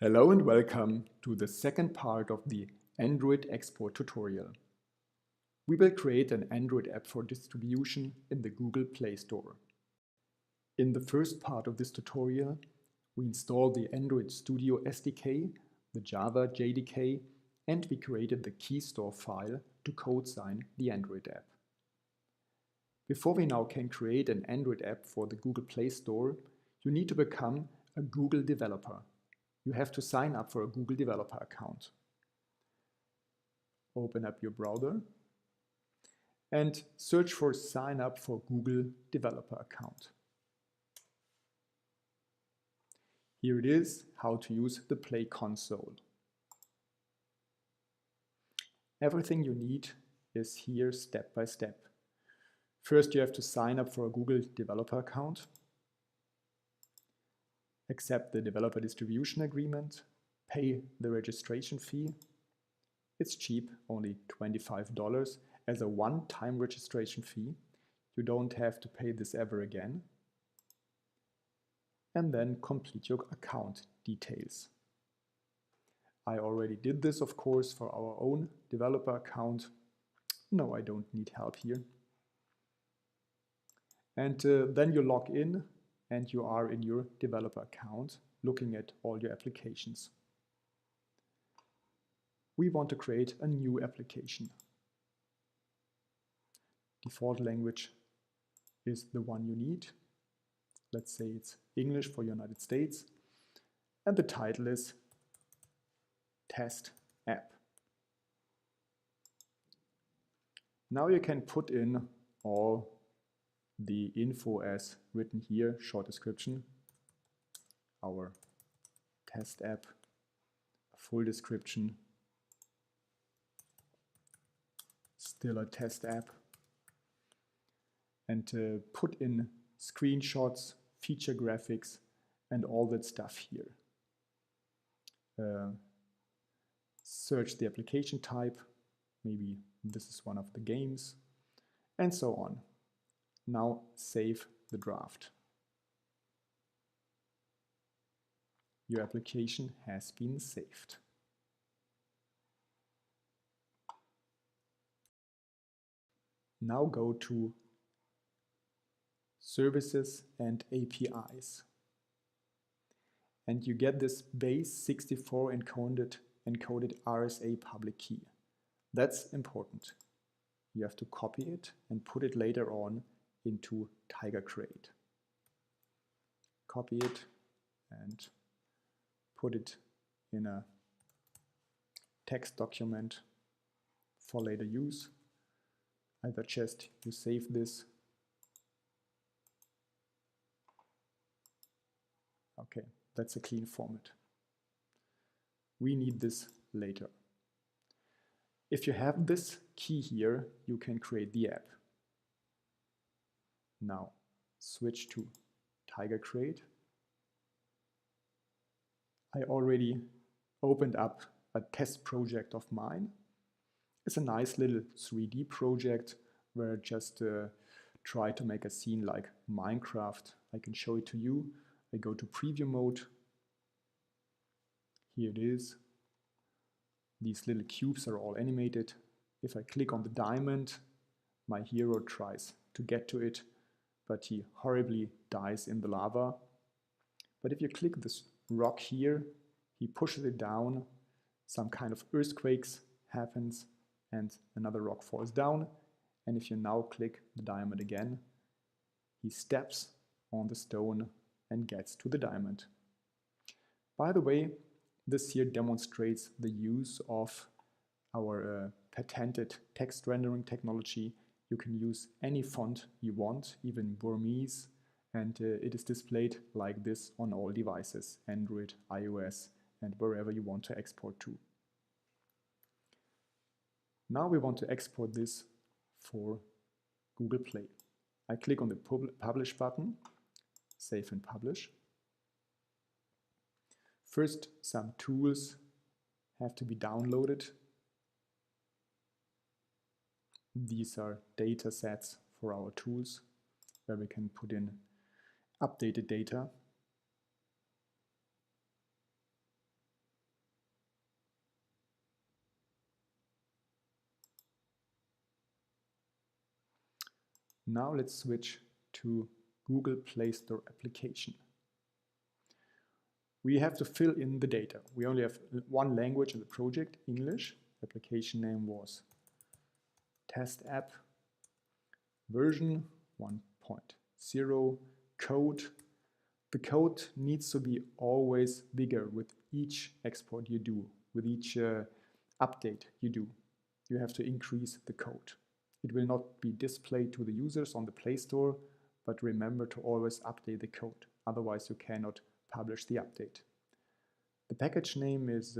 Hello and welcome to the second part of the Android export tutorial. We will create an Android app for distribution in the Google Play Store. In the first part of this tutorial, we installed the Android Studio SDK, the Java JDK, and we created the key store file to code sign the Android app. Before we now can create an Android app for the Google Play Store, you need to become a Google developer. You have to sign up for a Google developer account. Open up your browser and search for sign up for Google developer account. Here it is, how to use the Play console. Everything you need is here step by step. First, you have to sign up for a Google developer account, accept the developer distribution agreement, pay the registration fee. It's cheap, only $25 as a one-time registration fee. You don't have to pay this ever again. And then complete your account details. I already did this, of course, for our own developer account. No, I don't need help here. And then you log in and you are in your developer account looking at all your applications. We want to create a new application. Default language is the one you need. Let's say it's English for United States. And the title is Test App. Now you can put in all the info as written here, short description, our test app, a full description, still a test app, and put in screenshots, feature graphics, and all that stuff here. Search the application type, maybe this is one of the games, and so on. Now save the draft. Your application has been saved. Now go to Services and APIs. And you get this base 64 encoded RSA public key. That's important. You have to copy it and put it later on into TigerCreate. Copy it and put it in a text document for later use. I suggest you save this. Okay, that's a clean format. We need this later. If you have this key here, you can create the app. Now switch to TigerCreate. I already opened up a test project of mine. It's a nice little 3D project where I just try to make a scene like Minecraft. I can show it to you. I go to preview mode. Here it is. These little cubes are all animated. If I click on the diamond, my hero tries to get to it, but he horribly dies in the lava. But if you click this rock here, he pushes it down, some kind of earthquakes happens, and another rock falls down. And if you now click the diamond again, he steps on the stone and gets to the diamond. By the way, this here demonstrates the use of our patented text rendering technology. You can use any font you want, even Burmese, and it is displayed like this on all devices, Android, iOS, and wherever you want to export to. Now we want to export this for Google Play. I click on the Publish button, save and publish. First, some tools have to be downloaded. These are data sets for our tools where we can put in updated data. Now let's switch to Google Play Store application. We have to fill in the data. We only have one language in the project, English. Application name was test app, version 1.0, code. The code needs to be always bigger with each export you do, with each update you do. You have to increase the code. It will not be displayed to the users on the Play Store, but remember to always update the code. Otherwise you cannot publish the update. The package name is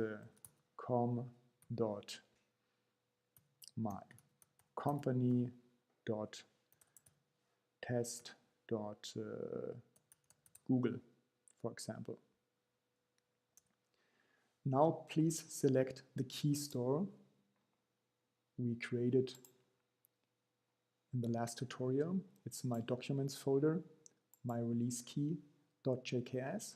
com.mycompany.test.google, for example. Now please select the key store we created in the last tutorial. It's my documents folder, my release key.jks.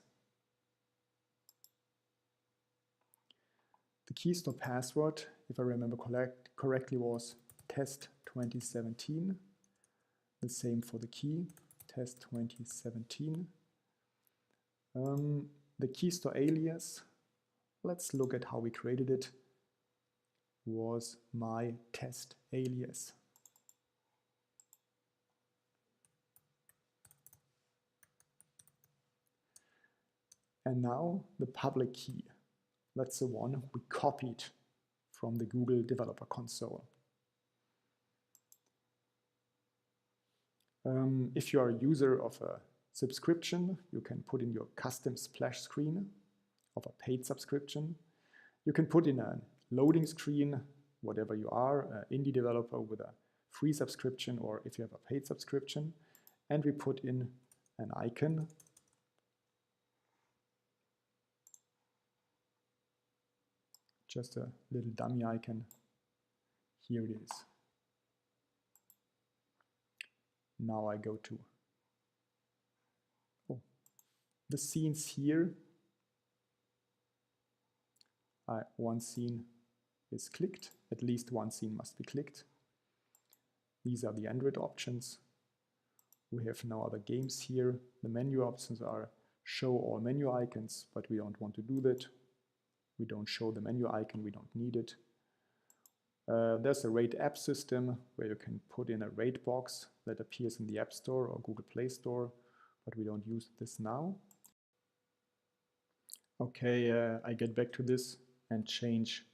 The key store password, if I remember correctly, was test 2017. The same for the key, test 2017. The key store alias, let's look at how we created it, was my test alias. And now the public key. That's the one we copied from the Google Developer Console. If you are a user of a subscription, you can put in your custom splash screen of a paid subscription. You can put in a loading screen, whatever you are, an indie developer with a free subscription, or if you have a paid subscription. And we put in an icon. Just a little dummy icon. Here it is. Now I go to the scenes here. One scene is clicked. At least one scene must be clicked. These are the Android options. We have no other games here. The menu options are show all menu icons, but we don't want to do that. We don't show the menu icon, we don't need it. There's a rate app system where you can put in a rate box that appears in the App Store or Google Play Store, but we don't use this now. Okay, I get back to this and change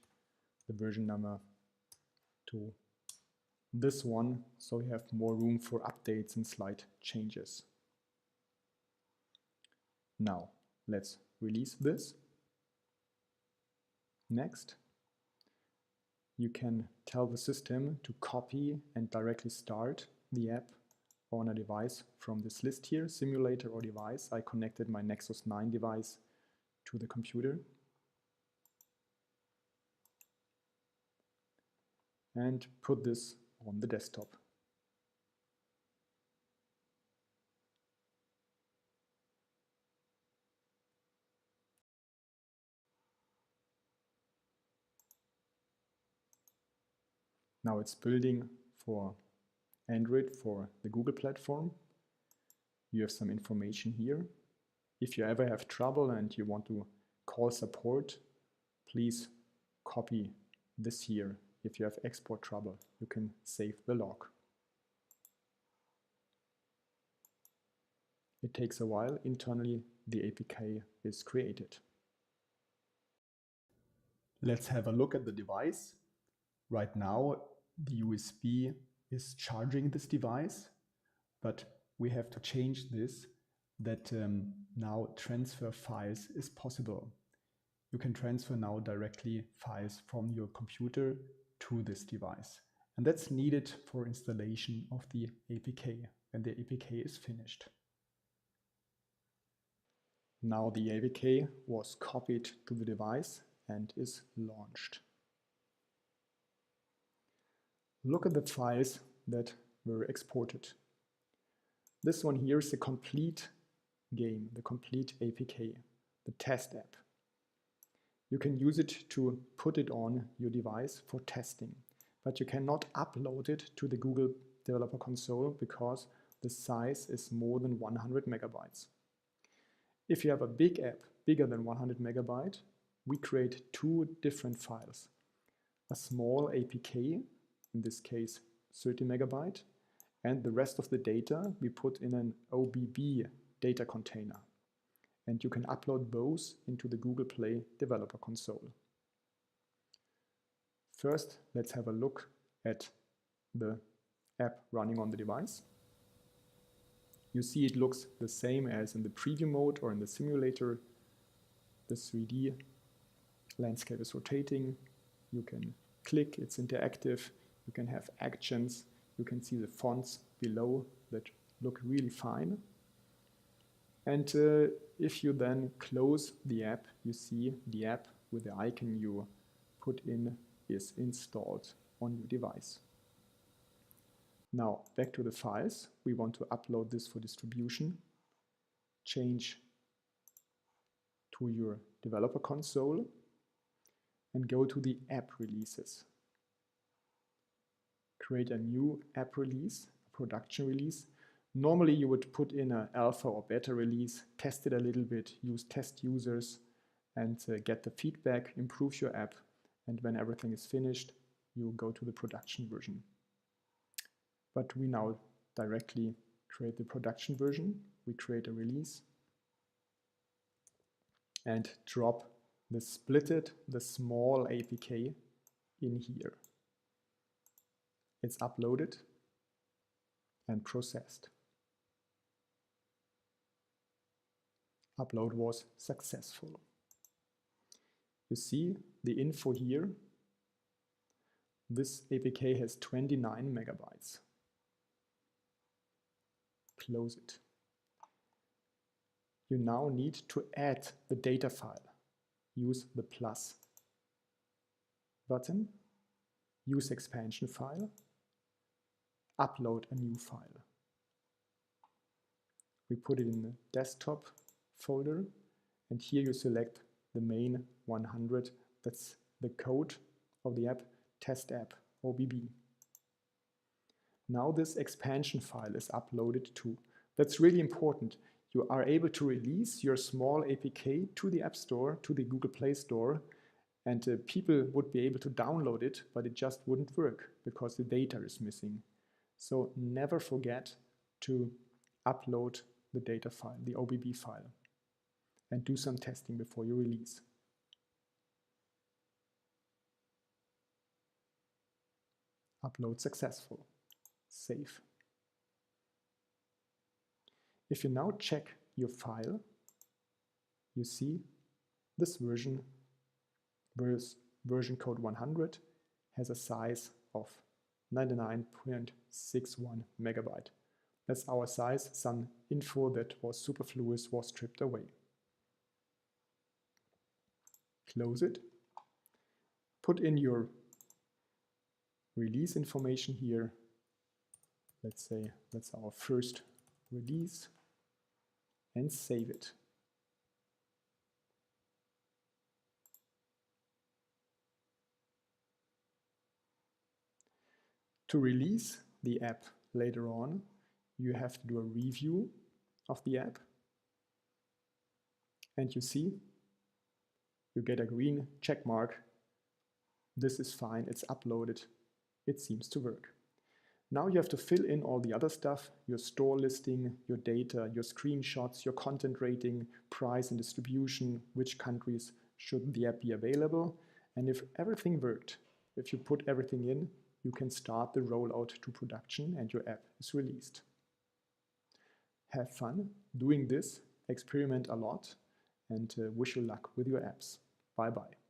the version number to this one, so we have more room for updates and slight changes. Now, let's release this. Next, you can tell the system to copy and directly start the app on a device from this list here, simulator or device. I connected my Nexus 9 device to the computer. And put this on the desktop. Now it's building for Android for the Google platform. You have some information here. If you ever have trouble and you want to call support, please copy this here. If you have export trouble, you can save the log. It takes a while. Internally, the APK is created. Let's have a look at the device. Right now, the USB is charging this device, but we have to change this, that now transfer files is possible. You can transfer now directly files from your computer to this device. And that's needed for installation of the APK when the APK is finished. Now the APK was copied to the device and is launched. Look at the files that were exported. This one here is the complete game, the complete APK, the test app. You can use it to put it on your device for testing, but you cannot upload it to the Google developer console because the size is more than 100 megabytes. If you have a big app, bigger than 100 megabyte, we create two different files. A small APK, in this case 30 megabyte, and the rest of the data we put in an OBB data container. And you can upload both into the Google Play Developer Console. First, let's have a look at the app running on the device. You see it looks the same as in the preview mode or in the simulator. The 3D landscape is rotating. You can click, it's interactive. You can have actions. You can see the fonts below that look really fine. And if you then close the app, you see the app with the icon you put in is installed on your device. Now back to the files. We want to upload this for distribution. Change to your developer console and go to the app releases. Create a new app release, a production release. Normally you would put in an alpha or beta release, test it a little bit, use test users and get the feedback, improve your app, and when everything is finished, you go to the production version. But we now directly create the production version. We create a release and drop the splitted, the small APK in here. It's uploaded and processed. Upload was successful. You see the info here. This APK has 29 megabytes. Close it. You now need to add the data file. Use the plus button, use expansion file, upload a new file. We put it in the desktop folder, and here you select the main 100, that's the code of the app, test app, OBB. Now this expansion file is uploaded too. That's really important. You are able to release your small APK to the App Store, to the Google Play Store, and people would be able to download it, but it just wouldn't work because the data is missing. So never forget to upload the data file, the OBB file, and do some testing before you release. Upload successful. Save. If you now check your file, you see this version code 100 has a size of 99.61 megabyte. That's our size. Some info that was superfluous was stripped away. Close it. Put in your release information here. Let's say that's our first release, and save it. To release the app later on, you have to do a review of the app, and you see you get a green check mark. This is fine, it's uploaded, it seems to work. Now you have to fill in all the other stuff, your store listing, your data, your screenshots, your content rating, price and distribution, which countries should the app be available. And if everything worked, if you put everything in, you can start the rollout to production and your app is released. Have fun doing this, experiment a lot, and wish you luck with your apps. Bye-bye.